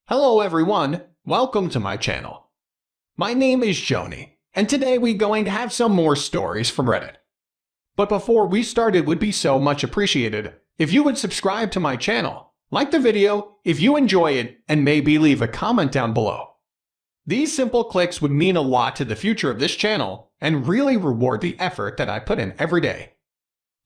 Hello everyone, welcome to my channel. My name is Xony, and today we're going to have some more stories from Reddit. But before we start, it would be so much appreciated if you would subscribe to my channel, like the video if you enjoy it, and maybe leave a comment down below. These simple clicks would mean a lot to the future of this channel and really reward the effort that I put in every day.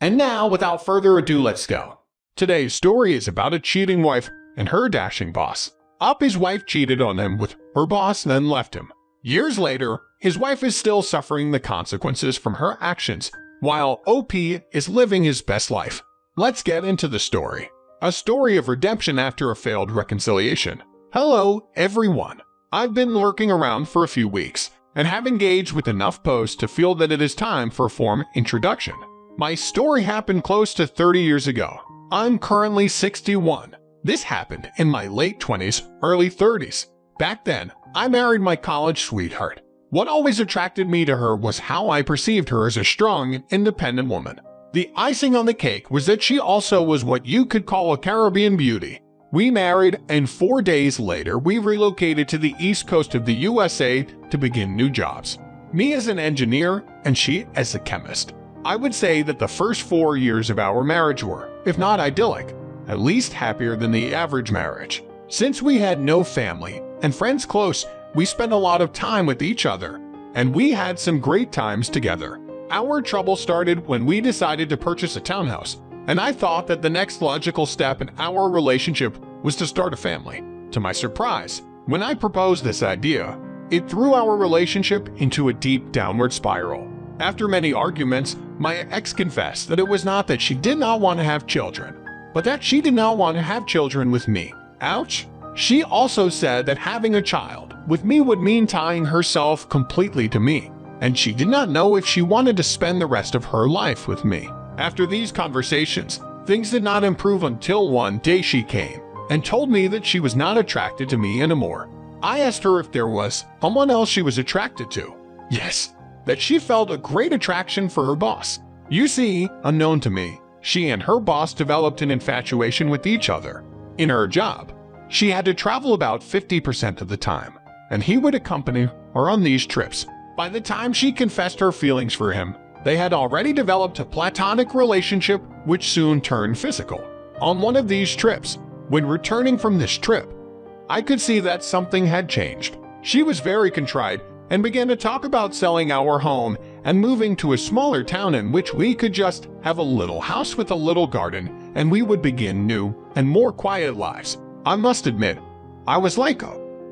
And now, without further ado, let's go. Today's story is about a cheating wife and her dashing boss. His wife cheated on him with her boss, then left him. Years later, his wife is still suffering the consequences from her actions, while OP is living his best life. Let's get into the story. A story of redemption after a failed reconciliation. Hello, everyone. I've been lurking around for a few weeks and have engaged with enough posts to feel that it is time for a formal introduction. My story happened close to 30 years ago. I'm currently 61. This happened in my late 20s, early 30s. Back then, I married my college sweetheart. What always attracted me to her was how I perceived her as a strong and independent woman. The icing on the cake was that she also was what you could call a Caribbean beauty. We married, and 4 days later, we relocated to the east coast of the USA to begin new jobs. Me as an engineer, and she as a chemist. I would say that the first 4 years of our marriage were, if not idyllic, at least happier than the average marriage. Since we had no family and friends close, we spent a lot of time with each other, and we had some great times together. Our trouble started when we decided to purchase a townhouse, and I thought that the next logical step in our relationship was to start a family. To my surprise, when I proposed this idea, it threw our relationship into a deep downward spiral. After many arguments, my ex confessed that it was not that she did not want to have children, but that she did not want to have children with me. Ouch! She also said that having a child with me would mean tying herself completely to me, and she did not know if she wanted to spend the rest of her life with me. After these conversations, things did not improve until one day she came and told me that she was not attracted to me anymore. I asked her if there was someone else she was attracted to. Yes, that she felt a great attraction for her boss. You see, unknown to me, she and her boss developed an infatuation with each other. In her job, she had to travel about 50% of the time, and he would accompany her on these trips. By the time she confessed her feelings for him, they had already developed a platonic relationship which soon turned physical. On one of these trips, when returning from this trip, I could see that something had changed. She was very contrite and began to talk about selling our home and moving to a smaller town in which we could just have a little house with a little garden, and we would begin new and more quiet lives. I must admit, I was like,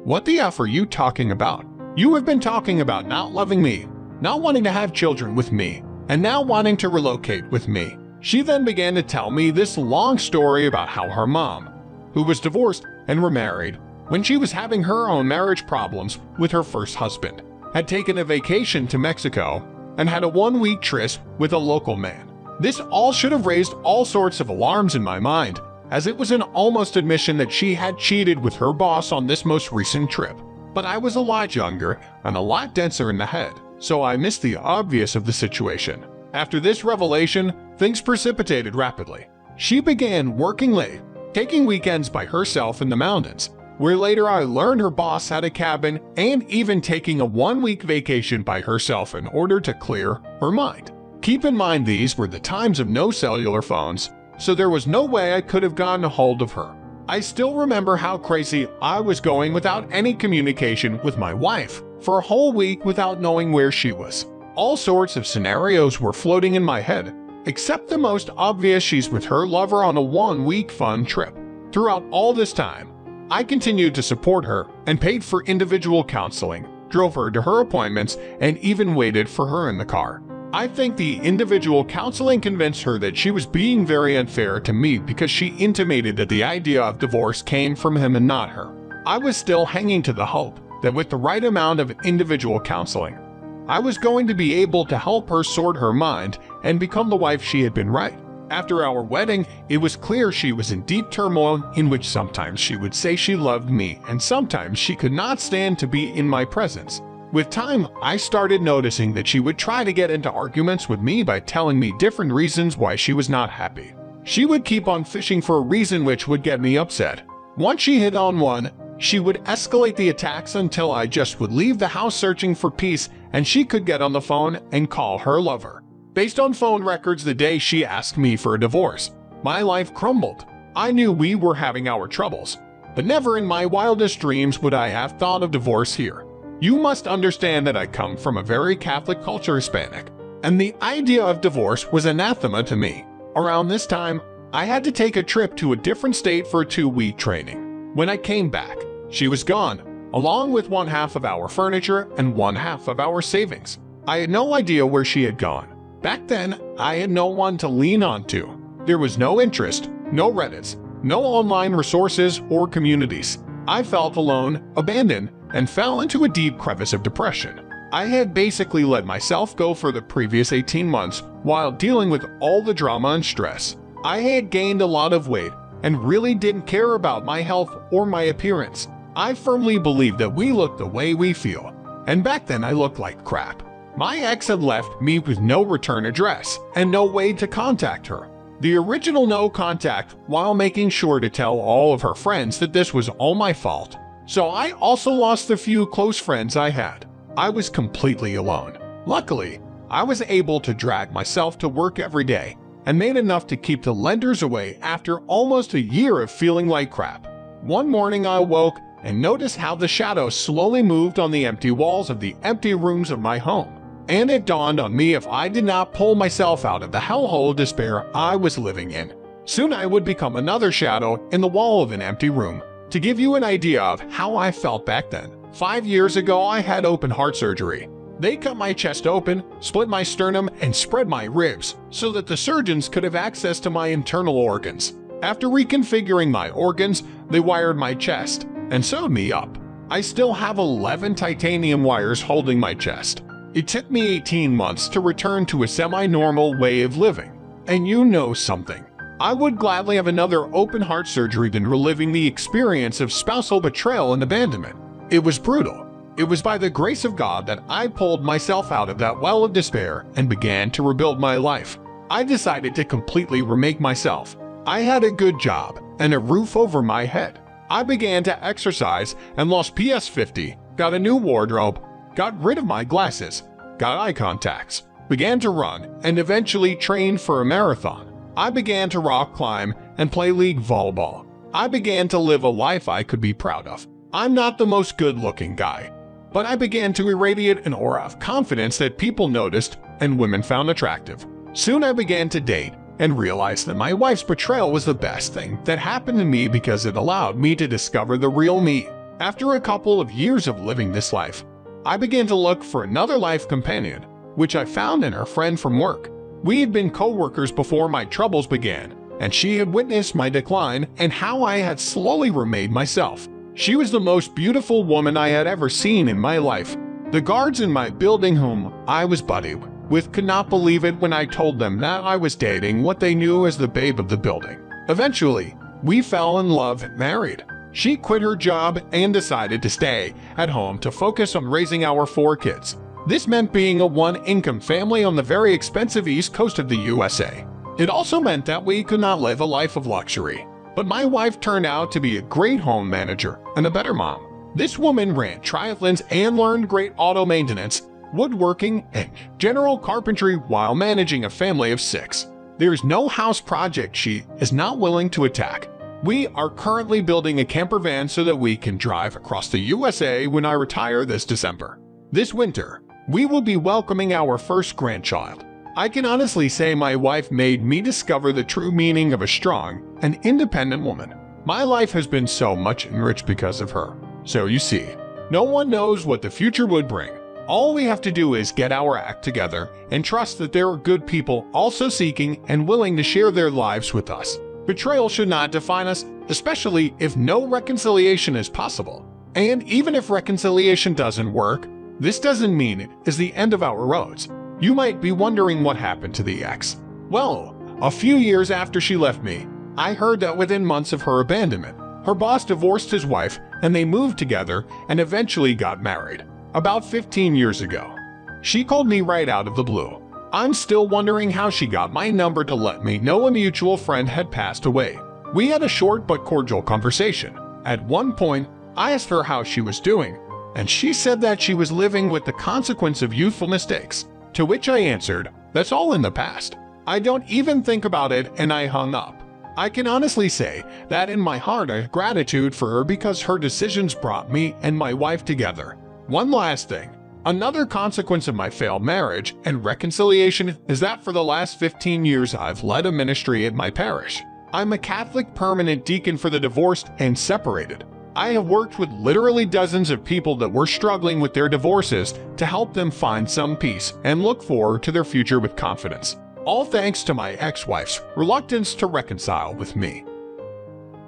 what the F are you talking about? You have been talking about not loving me, not wanting to have children with me, and now wanting to relocate with me. She then began to tell me this long story about how her mom, who was divorced and remarried when she was having her own marriage problems with her first husband, had taken a vacation to Mexico and had a 1-week tryst with a local man. This all should have raised all sorts of alarms in my mind, as it was an almost admission that she had cheated with her boss on this most recent trip. But I was a lot younger and a lot denser in the head, so I missed the obvious of the situation. After this revelation, things precipitated rapidly. She began working late, taking weekends by herself in the mountains, where later I learned her boss had a cabin, and even taking a 1-week vacation by herself in order to clear her mind. Keep in mind these were the times of no cellular phones, so there was no way I could have gotten a hold of her. I still remember how crazy I was going without any communication with my wife for a whole week without knowing where she was. All sorts of scenarios were floating in my head, except the most obvious: she's with her lover on a 1-week fun trip. Throughout all this time, I continued to support her and paid for individual counseling, drove her to her appointments, and even waited for her in the car. I think the individual counseling convinced her that she was being very unfair to me because she intimated that the idea of divorce came from him and not her. I was still hanging to the hope that with the right amount of individual counseling, I was going to be able to help her sort her mind and become the wife she had been right. After our wedding, it was clear she was in deep turmoil, in which sometimes she would say she loved me and sometimes she could not stand to be in my presence. With time, I started noticing that she would try to get into arguments with me by telling me different reasons why she was not happy. She would keep on fishing for a reason which would get me upset. Once she hit on one, She would escalate the attacks until I just would leave the house searching for peace and she could get on the phone and call her lover. Based on phone records the day she asked me for a divorce, my life crumbled. I knew we were having our troubles, but never in my wildest dreams would I have thought of divorce here. You must understand that I come from a very Catholic culture, Hispanic, and the idea of divorce was anathema to me. Around this time, I had to take a trip to a different state for a 2-week training. When I came back, she was gone, along with 1/2 of our furniture and 1/2 of our savings. I had no idea where she had gone. Back then, I had no one to lean on to. There was no interest, no Reddits, no online resources or communities. I felt alone, abandoned, and fell into a deep crevice of depression. I had basically let myself go for the previous 18 months while dealing with all the drama and stress. I had gained a lot of weight and really didn't care about my health or my appearance. I firmly believe that we look the way we feel, and back then I looked like crap. My ex had left me with no return address and no way to contact her. The original no contact, while making sure to tell all of her friends that this was all my fault. So I also lost the few close friends I had. I was completely alone. Luckily, I was able to drag myself to work every day and made enough to keep the lenders away after almost a year of feeling like crap. One morning I awoke and noticed how the shadows slowly moved on the empty walls of the empty rooms of my home. And it dawned on me if I did not pull myself out of the hellhole of despair I was living in, soon I would become another shadow in the wall of an empty room. To give you an idea of how I felt back then, 5 years ago I had open heart surgery. They cut my chest open, split my sternum, and spread my ribs so that the surgeons could have access to my internal organs. After reconfiguring my organs, they wired my chest and sewed me up. I still have 11 titanium wires holding my chest. It took me 18 months to return to a semi-normal way of living. And you know something. I would gladly have another open heart surgery than reliving the experience of spousal betrayal and abandonment. It was brutal. It was by the grace of God that I pulled myself out of that well of despair and began to rebuild my life. I decided to completely remake myself. I had a good job and a roof over my head. I began to exercise and lost PS50, got a new wardrobe, got rid of my glasses, got eye contacts, began to run, and eventually trained for a marathon. I began to rock climb and play league volleyball. I began to live a life I could be proud of. I'm not the most good-looking guy, but I began to irradiate an aura of confidence that people noticed and women found attractive. Soon I began to date and realized that my wife's betrayal was the best thing that happened to me because it allowed me to discover the real me. After a couple of years of living this life, I began to look for another life companion, which I found in her friend from work. We had been co-workers before my troubles began, and she had witnessed my decline and how I had slowly remade myself. She was the most beautiful woman I had ever seen in my life. The guards in my building whom I was buddy with could not believe it when I told them that I was dating what they knew as the babe of the building. Eventually, we fell in love and married. She quit her job and decided to stay at home to focus on raising our 4 kids. This meant being a one-income family on the very expensive east coast of the USA. It also meant that we could not live a life of luxury. But my wife turned out to be a great home manager and a better mom. This woman ran triathlons and learned great auto maintenance, woodworking, and general carpentry while managing a family of 6. There's no house project she is not willing to attack. We are currently building a camper van so that we can drive across the USA when I retire this December. This winter, we will be welcoming our first grandchild. I can honestly say my wife made me discover the true meaning of a strong and independent woman. My life has been so much enriched because of her. So you see, no one knows what the future would bring. All we have to do is get our act together and trust that there are good people also seeking and willing to share their lives with us. Betrayal should not define us, especially if no reconciliation is possible. And even if reconciliation doesn't work, this doesn't mean it is the end of our roads. You might be wondering what happened to the ex. Well, a few years after she left me, I heard that within months of her abandonment, her boss divorced his wife and they moved together and eventually got married. About 15 years ago. She called me right out of the blue. I'm still wondering how she got my number to let me know a mutual friend had passed away. We had a short but cordial conversation. At one point, I asked her how she was doing, and she said that she was living with the consequence of youthful mistakes, to which I answered, "That's all in the past. I don't even think about it," and I hung up. I can honestly say that in my heart I have gratitude for her because her decisions brought me and my wife together. One last thing. Another consequence of my failed marriage and reconciliation is that for the last 15 years I've led a ministry at my parish. I'm a Catholic permanent deacon for the divorced and separated. I have worked with literally dozens of people that were struggling with their divorces to help them find some peace and look forward to their future with confidence. All thanks to my ex-wife's reluctance to reconcile with me.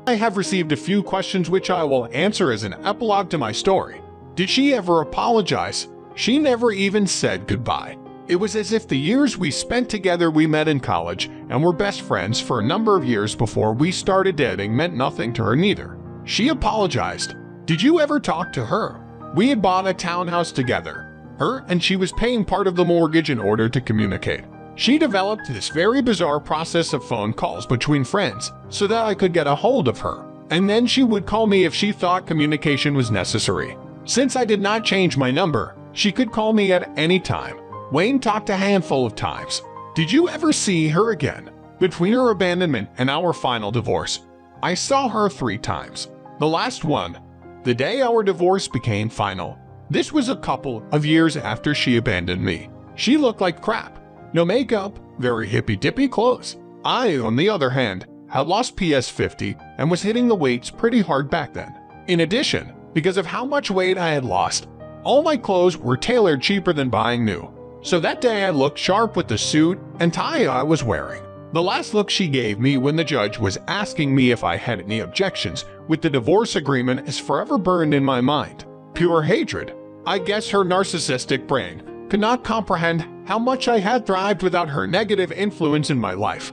I have received a few questions which I will answer as an epilogue to my story. Did she ever apologize? She never even said goodbye. It was as if the years we spent together, we met in college and were best friends for a number of years before we started dating, meant nothing to her neither. She apologized. Did you ever talk to her? We had bought a townhouse together. Her and she was paying part of the mortgage in order to communicate. She developed this very bizarre process of phone calls between friends so that I could get a hold of her, and then she would call me if she thought communication was necessary. Since I did not change my number, she could call me at any time. Wayne talked a handful of times. Did you ever see her again? Between her abandonment and our final divorce, I saw her 3 times. The last one, the day our divorce became final. This was a couple of years after she abandoned me. She looked like crap. No makeup, very hippy-dippy clothes. I, on the other hand, had lost PS50 and was hitting the weights pretty hard back then. In addition, because of how much weight I had lost, all my clothes were tailored cheaper than buying new. So that day I looked sharp with the suit and tie I was wearing. The last look she gave me when the judge was asking me if I had any objections with the divorce agreement is forever burned in my mind. Pure hatred. I guess her narcissistic brain could not comprehend how much I had thrived without her negative influence in my life.